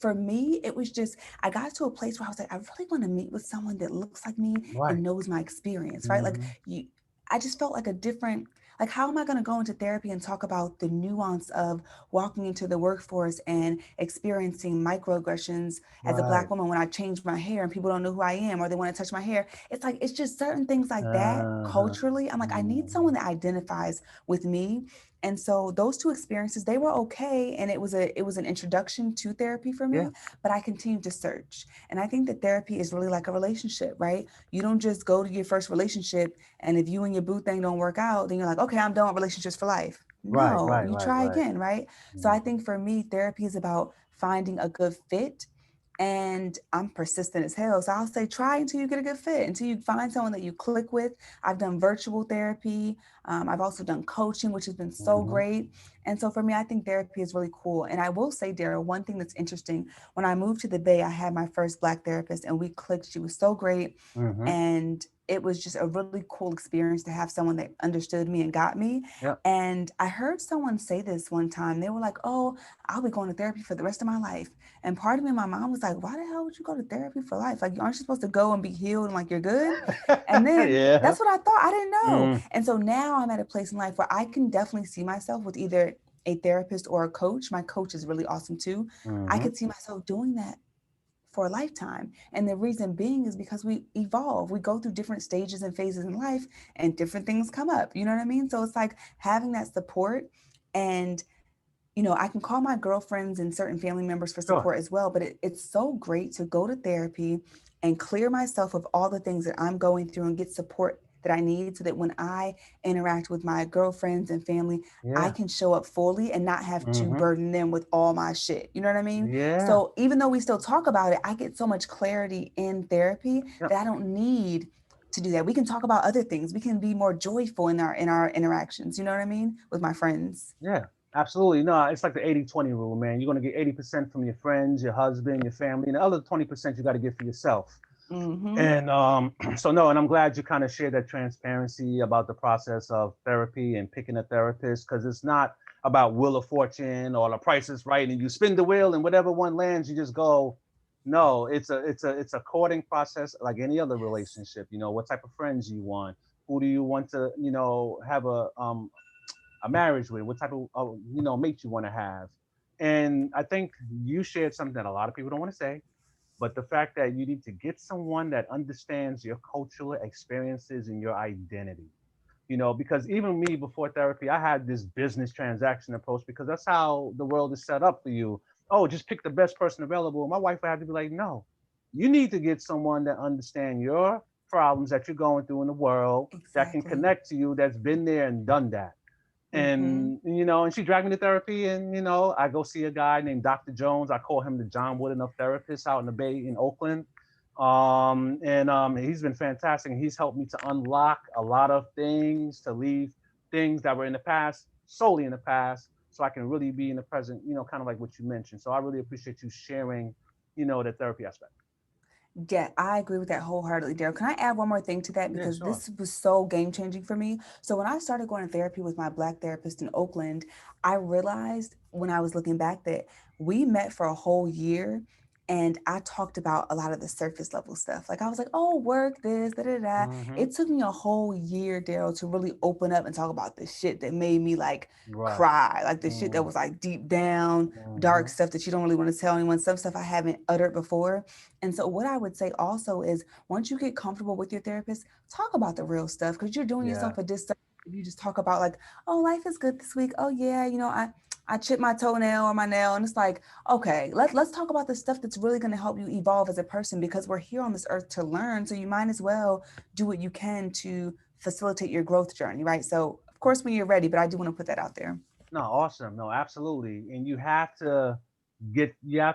for me, it was just, I got to a place where I was like, I really want to meet with someone that looks like me and Right. knows my experience, right? Like Mm-hmm. I just felt like a different, like, how am I going to go into therapy and talk about the nuance of walking into the workforce and experiencing microaggressions as a Right. black woman when I change my hair and people don't know who I am or they want to touch my hair? It's like, it's just certain things like that Uh-huh. culturally. I'm like, I need Mm-hmm. someone that identifies with me. And so those two experiences, they were okay, and it was an introduction to therapy for Yeah. me, but I continued to search. And I think that therapy is really like a relationship, right? You don't just go to your first relationship, and if you and your boo thing don't work out, then you're like, okay, I'm done with relationships for life. Right. No, Right. you Right. try Right. again, right? So I Mm-hmm. think for me, therapy is about finding a good fit. And I'm persistent as hell. So I'll say try until you get a good fit, until you find someone that you click with. I've done virtual therapy. I've also done coaching, which has been so Mm-hmm. great. And so for me, I think therapy is really cool. And I will say, Daryl, one thing that's interesting, when I moved to the Bay, I had my first Black therapist and we clicked. She was so great. Mm-hmm. And it was just a really cool experience to have someone that understood me and got me. Yeah. And I heard someone say this one time. They were like, oh, I'll be going to therapy for the rest of my life. And part of me, my mom was like, why the hell would you go to therapy for life? Like, aren't you supposed to go and be healed and like you're good? And then Yeah. that's what I thought. I didn't know. Mm. And so now I'm at a place in life where I can definitely see myself with either a therapist or a coach. My coach is really awesome too. I Mm-hmm. could see myself doing that for a lifetime. And the reason being is because we evolve. We go through different stages and phases in life and different things come up. You know what I mean? So it's like having that support. And I can call my girlfriends and certain family members for Sure. support as well, but it's so great to go to therapy and clear myself of all the things that I'm going through and get support that I need so that when I interact with my girlfriends and family, I Yeah. can show up fully and not have to Mm-hmm. burden them with all my shit. You know what I mean? Yeah. So even though we still talk about it, I get so much clarity in therapy Yep. that I don't need to do that. We can talk about other things. We can be more joyful in our interactions. You know what I mean? With my friends. Yeah. Absolutely. No, it's like the 80-20 rule, man. You're gonna get 80% from your friends, your husband, your family, and the other 20% you got to get for yourself. Mm-hmm. And so no, and I'm glad you kind of shared that transparency about the process of therapy and picking a therapist, because it's not about Wheel of Fortune or the price is right and you spin the wheel and whatever one lands you just go. No, it's a courting process like any other relationship. What type of friends you want, who do you want to have a marriage with, what type of mate you want to have. And I think you shared something that a lot of people don't want to say, but the fact that you need to get someone that understands your cultural experiences and your identity. Because even me before therapy, I had this business transaction approach because that's how the world is set up for you. Oh, just pick the best person available. My wife would have to be like, no, you need to get someone that understands your problems that you're going through in the world, that can Exactly. connect to you, that's been there and done that. Mm-hmm. And she dragged me to therapy, and I go see a guy named Dr. Jones. I call him the John Wooden of therapists out in the Bay in Oakland. And he's been fantastic. He's helped me to unlock a lot of things, to leave things that were in the past solely in the past, so I can really be in the present, kind of like what you mentioned. So I really appreciate you sharing the therapy aspect. Yeah, I agree with that wholeheartedly, Daryl. Can I add one more thing to that? Yeah, Because sure. this was so game changing for me. So, when I started going to therapy with my Black therapist in Oakland, I realized when I was looking back that we met for a whole year and I talked about a lot of the surface level stuff. Like I was like, oh, work this, da da da. Mm-hmm. It took me a whole year, Daryl, to really open up and talk about the shit that made me like Right. cry, like the shit that Mm-hmm. was like deep down, dark Mm-hmm. stuff that you don't really want to tell anyone, some stuff I haven't uttered before. And so what I would say also is once you get comfortable with your therapist, talk about the real stuff because you're doing Yeah. yourself a disservice if you just talk about like, oh, life is good this week. Oh yeah, I chipped my toenail or my nail, and it's like, okay, let's talk about the stuff that's really going to help you evolve as a person because we're here on this earth to learn. So you might as well do what you can to facilitate your growth journey, right? So of course when you're ready, but I do want to put that out there. No, awesome. No, absolutely. And you have to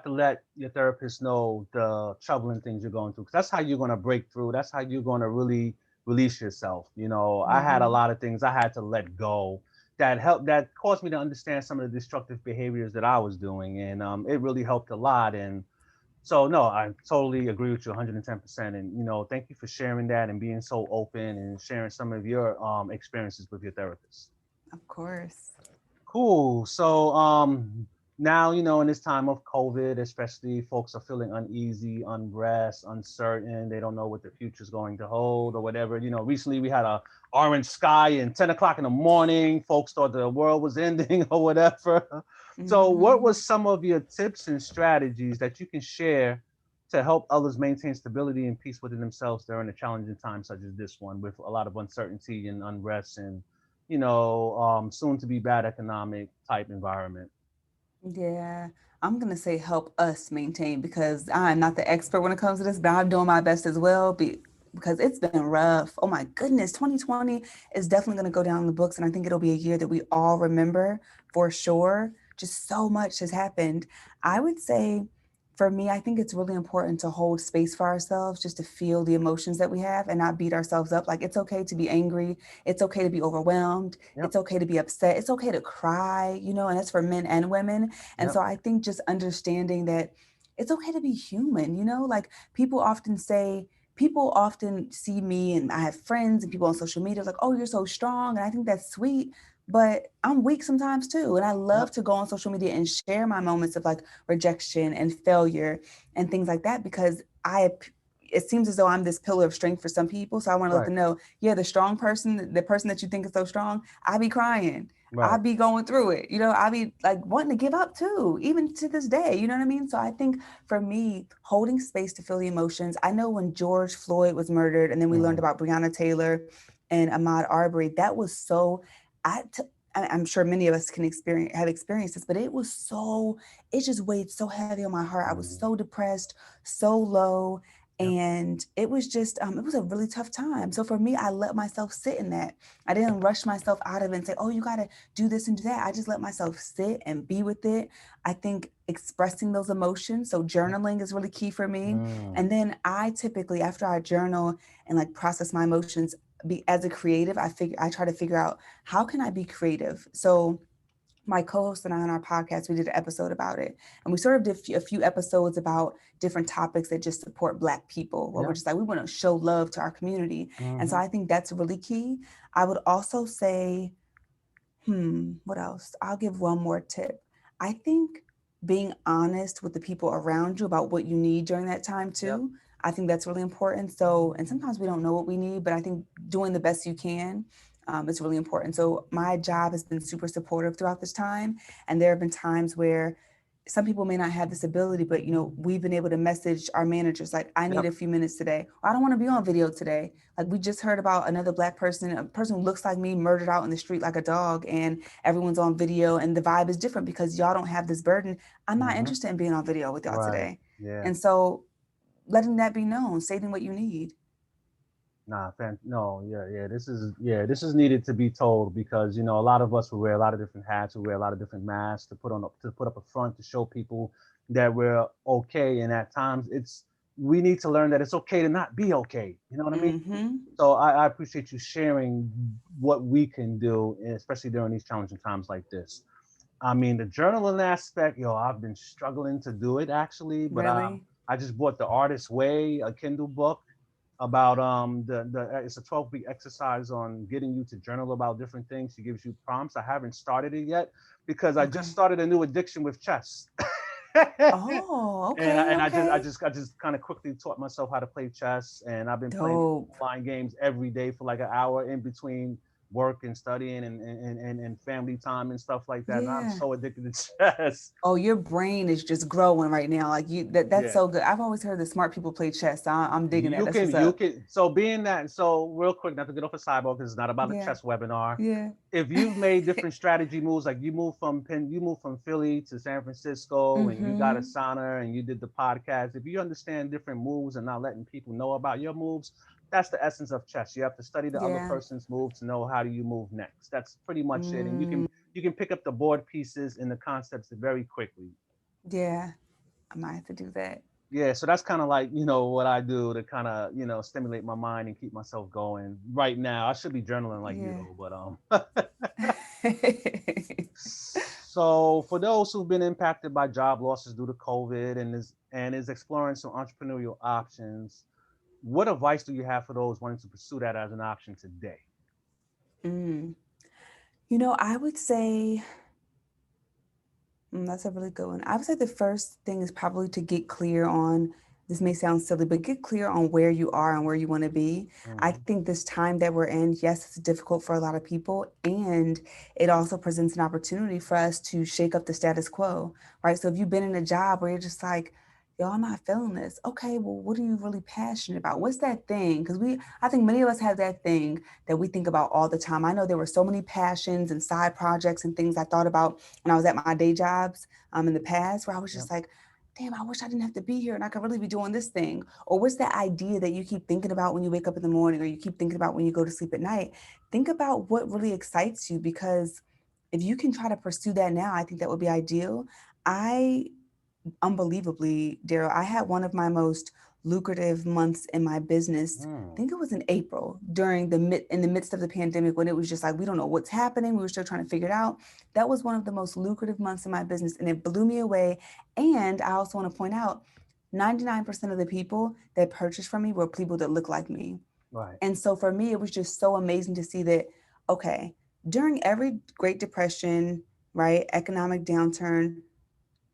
let your therapist know the troubling things you're going through. 'Cause that's how you're going to break through. That's how you're going to really release yourself. I had a Mm-hmm. lot of things I had to let go that caused me to understand some of the destructive behaviors that I was doing. And it really helped a lot. And so, no, I totally agree with you 110%. And, thank you for sharing that and being so open and sharing some of your experiences with your therapist. Of course. Cool. So now, in this time of COVID, especially folks are feeling uneasy, unrest, uncertain. They don't know what the future is going to hold or whatever. Recently we had a orange sky and 10 o'clock in the morning. Folks thought the world was ending or whatever. So what Mm-hmm. was some of your tips and strategies that you can share to help others maintain stability and peace within themselves during a challenging time such as this one with a lot of uncertainty and unrest and soon to be bad economic type environment. Yeah, I'm gonna say help us maintain because I'm not the expert when it comes to this, but I'm doing my best as well. Because it's been rough. Oh my goodness, 2020 is definitely gonna go down in the books, and I think it'll be a year that we all remember for sure. Just so much has happened. I would say for me, I think it's really important to hold space for ourselves, just to feel the emotions that we have and not beat ourselves up. Like it's okay to be angry, it's okay to be overwhelmed, Yep. it's okay to be upset, it's okay to cry, and that's for men and women. And Yep. so I think just understanding that it's okay to be human, like people often see me and I have friends and people on social media like, oh, you're so strong. And I think that's sweet, but I'm weak sometimes too. And I love Yep. to go on social media and share my moments of like rejection and failure and things like that because it seems as though I'm this pillar of strength for some people. So I want to let Right. them know, yeah, the strong person, the person that you think is so strong, I be crying. I Right. be going through it. I be like wanting to give up too, even to this day. You know what I mean? So I think for me, holding space to feel the emotions. I know when George Floyd was murdered, and then we learned Mm-hmm. about Breonna Taylor and Ahmaud Arbery. That was so. I. T- I'm sure many of us can have experienced this, but it just weighed so heavy on my heart. I was Mm-hmm. so depressed, so low, Yep. and it was just it was a really tough time. So for me, I let myself sit in that. I didn't rush myself out of it and say, oh, you got to do this and do that. I just let myself sit and be with it. I think expressing those emotions, so Yep. journaling is really key for me. Mm. And then I typically, after I journal and like process my emotions, be as a creative, I try to figure out how can I be creative. So my co-host and I on our podcast, we did an episode about it. And we sort of did a few episodes about different topics that just support Black people, where we're Yep. just like, we want to show love to our community. And so Mm-hmm. I think that's really key. I would also say, what else? I'll give one more tip. I think being honest with the people around you about what you need during that time Yep. too. I think that's really important. So, and sometimes we don't know what we need, but I think doing the best you can is really important. So, my job has been super supportive throughout this time. And there have been times where some people may not have this ability, but we've been able to message our managers like, I need Yep. a few minutes today. Or, I don't want to be on video today. Like we just heard about another Black person, a person who looks like me, murdered out in the street like a dog, and everyone's on video, and the vibe is different because y'all don't have this burden. I'm not Mm-hmm. interested in being on video with y'all Right. today. Yeah. And so letting that be known, stating what you need. Nah, no, yeah. This is needed to be told because a lot of us will wear a lot of different hats, we wear a lot of different masks to put up a front to show people that we're okay. And at times, we need to learn that it's okay to not be okay. You know what I mean? Mm-hmm. So I appreciate you sharing what we can do, especially during these challenging times like this. I mean, the journaling aspect, I've been struggling to do it actually, but Really? I just bought The Artist's Way, a Kindle book about the it's a 12-week exercise on getting you to journal about different things. She gives you prompts. I haven't started it yet because I just Okay. started a new addiction with chess. Oh, And okay, okay. I just kind of quickly taught myself how to play chess, and I've been playing Dope. online games every day for like an hour in between work and studying and family time and stuff like that. And I'm Yeah. so addicted to chess. Oh, your brain is just growing right now. Like that's Yeah. so good. I've always heard that smart people play chess. So I'm digging that. That's what's You up. can. So being that, so real quick, not to get off a sidebar because it's not about the Yeah. chess webinar. Yeah. If you've made different strategy moves, like you moved from Philly to San Francisco, and you got a Mm-hmm. sauna, and you did the podcast. If you understand different moves and not letting people know about your moves, that's the essence of chess. You have to study the other Yeah. person's move to know how do you move next. That's pretty much it, and Mm, you can pick up the board pieces and the concepts very quickly. yeah. I might have to do that. Yeah, so that's kind of like, what I do to kind of, stimulate my mind and keep myself going right now. I should be journaling like you Yeah. though, so for those who've been impacted by job losses due to COVID and is exploring some entrepreneurial options, what advice do you have for those wanting to pursue that as an option today? Mm. I would say that's a really good one. I would say the first thing is probably to get clear on, this may sound silly, but get clear on where you are and where you want to be. I Hmm. think this time that we're in, yes, it's difficult for a lot of people, and it also presents an opportunity for us to shake up the status quo, right? So if you've been in a job where you're just like, yo, I'm not feeling this. Okay, well, what are you really passionate about? What's that thing? Because I think many of us have that thing that we think about all the time. I know there were so many passions and side projects and things I thought about when I was at my day jobs in the past, where I was Yep. just like, damn, I wish I didn't have to be here and I could really be doing this thing. Or what's that idea that you keep thinking about when you wake up in the morning or you keep thinking about when you go to sleep at night? Think about what really excites you, because if you can try to pursue that now, I think that would be ideal. I unbelievably, Daryl, I had one of my most lucrative months in my business. I Mm, think it was in April during in the midst of the pandemic, when it was just like we don't know what's happening. We were still trying to figure it out. That was one of the most lucrative months in my business, and it blew me away. And I also want to point out, 99% of the people that purchased from me were people that look like me. right. And so for me, it was just so amazing to see that, okay, during every Great Depression, right, economic downturn,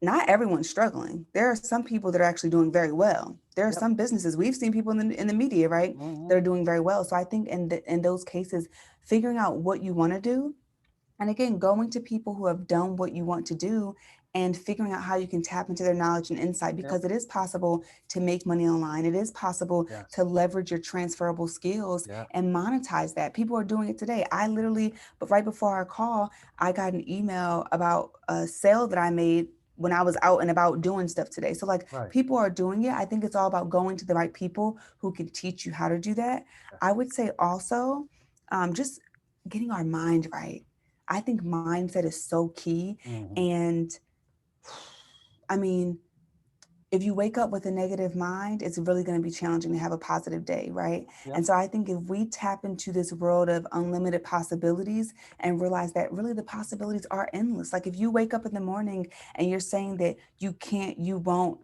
not everyone's struggling. There are some people that are actually doing very well. There are Yep. some businesses, we've seen people in the media, right, that Hmm. are doing very well. So I think in those cases, figuring out what you want to do, and again, going to people who have done what you want to do and figuring out how you can tap into their knowledge and insight, Yep. because it is possible to make money online. It is possible to Yes. leverage your transferable skills Yeah. and monetize that. People are doing it today. I literally, but right before our call, I got an email about a sale that I made when I was out and about doing stuff today. So like Right. people are doing it. I think it's all about going to the right people who can teach you how to do that. Yes. I would say also just getting our mind right. I think mindset is so key. Hmm. And I mean, if you wake up with a negative mind, it's really going to be challenging to have a positive day, right? Yep. And so I think if we tap into this world of unlimited possibilities and realize that really the possibilities are endless. Like if you wake up in the morning and you're saying that you can't, you won't,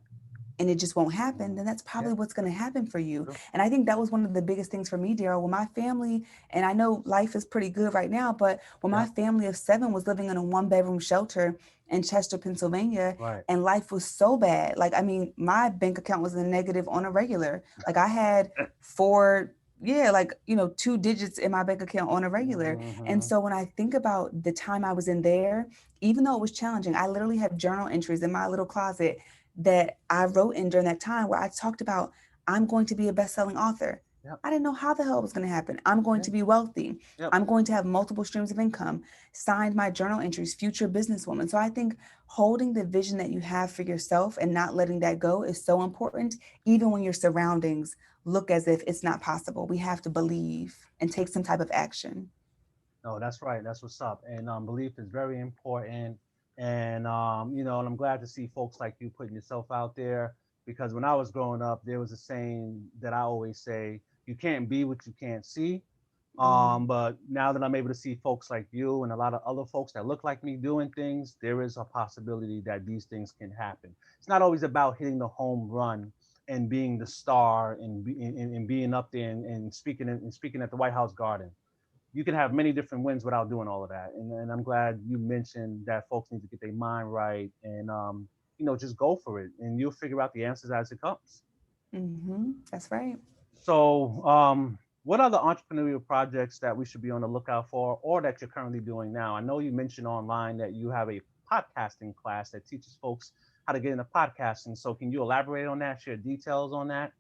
and it just won't happen, Mm. then that's probably Yeah. what's going to happen for you. True. And I think that was one of the biggest things for me, Daryl, when my family, and I know life is pretty good right now, but when my Yep. family of seven was living in a one-bedroom shelter in Chester, Pennsylvania, Right. and life was so bad. Like, I mean, my bank account was in the negative on a regular. Like, I had four, yeah, like, 2 digits in my bank account on a regular. And Hmm. so when I think about the time I was in there, even though it was challenging, I literally have journal entries in my little closet that I wrote in during that time where I talked about, I'm going to be a best-selling author. Yep. I didn't know how the hell it was going to happen. I'm going Yeah. to be wealthy. Yep. I'm going to have multiple streams of income. Signed my journal entries, future businesswoman. So I think holding the vision that you have for yourself and not letting that go is so important, even when your surroundings look as if it's not possible. We have to believe and take some type of action. No, that's right. That's what's up. And belief is very important. And and I'm glad to see folks like you putting yourself out there because when I was growing up, there was a saying that I always say, you can't be what you can't see. Mm, But now that I'm able to see folks like you and a lot of other folks that look like me doing things, there is a possibility that these things can happen. It's not always about hitting the home run and being the star and being up there and speaking at the White House Garden. You can have many different wins without doing all of that. And I'm glad you mentioned that folks need to get their mind right just go for it and you'll figure out the answers as it comes. That's right. So, what other entrepreneurial projects that we should be on the lookout for or that you're currently doing now? I know you mentioned online that you have a podcasting class that teaches folks how to get into podcasting. So, can you elaborate on that, share details on that?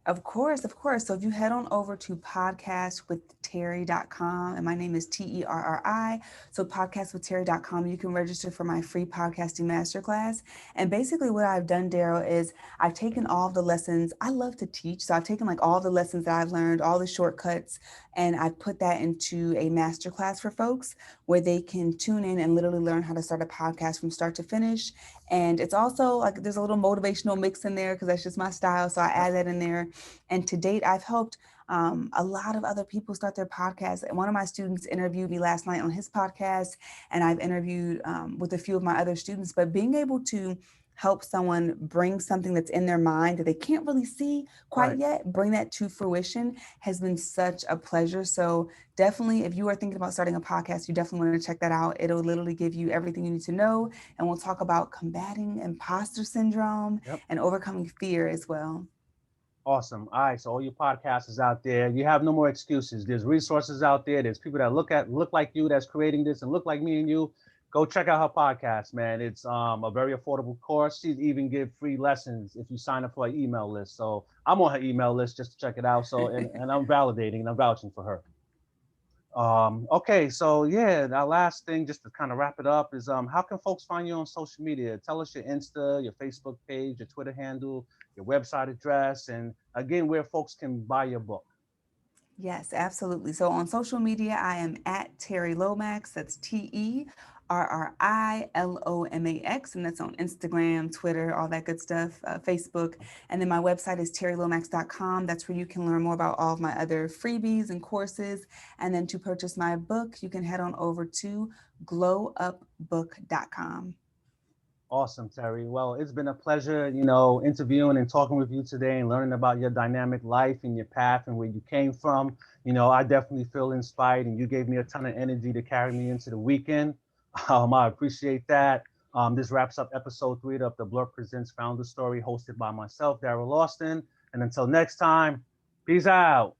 Of course, of course. So if you head on over to podcastwithterri.com, and my name is Terri. So podcastwithterri.com, you can register for my free podcasting masterclass. And basically what I've done, Daryl, is I've taken all of the lessons. I love to teach. So I've taken like all the lessons that I've learned, all the shortcuts, and I've put that into a masterclass for folks where they can tune in and literally learn how to start a podcast from start to finish. And it's also like there's a little motivational mix in there because that's just my style. So I add that in there. And to date, I've helped a lot of other people start their podcasts. And one of my students interviewed me last night on his podcast, and I've interviewed with a few of my other students. But being able to help someone bring something that's in their mind that they can't really see quite Right. yet, bring that to fruition has been such a pleasure. So definitely, if you are thinking about starting a podcast, you definitely want to check that out. It'll literally give you everything you need to know. And we'll talk about combating imposter syndrome Yep. and overcoming fear as well. Awesome. All right. So all you podcasters out there, you have no more excuses. There's resources out there. There's people that look like you that's creating this and look like me and you. Go check out her podcast, man. It's a very affordable course. She even give free lessons if you sign up for her email list. So I'm on her email list just to check it out. So and I'm validating and I'm vouching for her. Okay, so yeah, that last thing, just to kind of wrap it up, is how can folks find you on social media? Tell us your Insta, your Facebook page, your Twitter handle, your website address, and again, where folks can buy your book. Yes, absolutely. So on social media, I am at Terri Lomax. That's TerriLomax. And that's on Instagram, Twitter, all that good stuff, Facebook. And then my website is terrilomax.com. That's where you can learn more about all of my other freebies and courses. And then to purchase my book, you can head on over to glowupbook.com. Awesome, Terri. Well, it's been a pleasure, interviewing and talking with you today and learning about your dynamic life and your path and where you came from. I definitely feel inspired, and you gave me a ton of energy to carry me into the weekend. I appreciate that. This wraps up episode 3 of the Bluurp Presents Founder Story, hosted by myself, Daryl Austin. And until next time, peace out.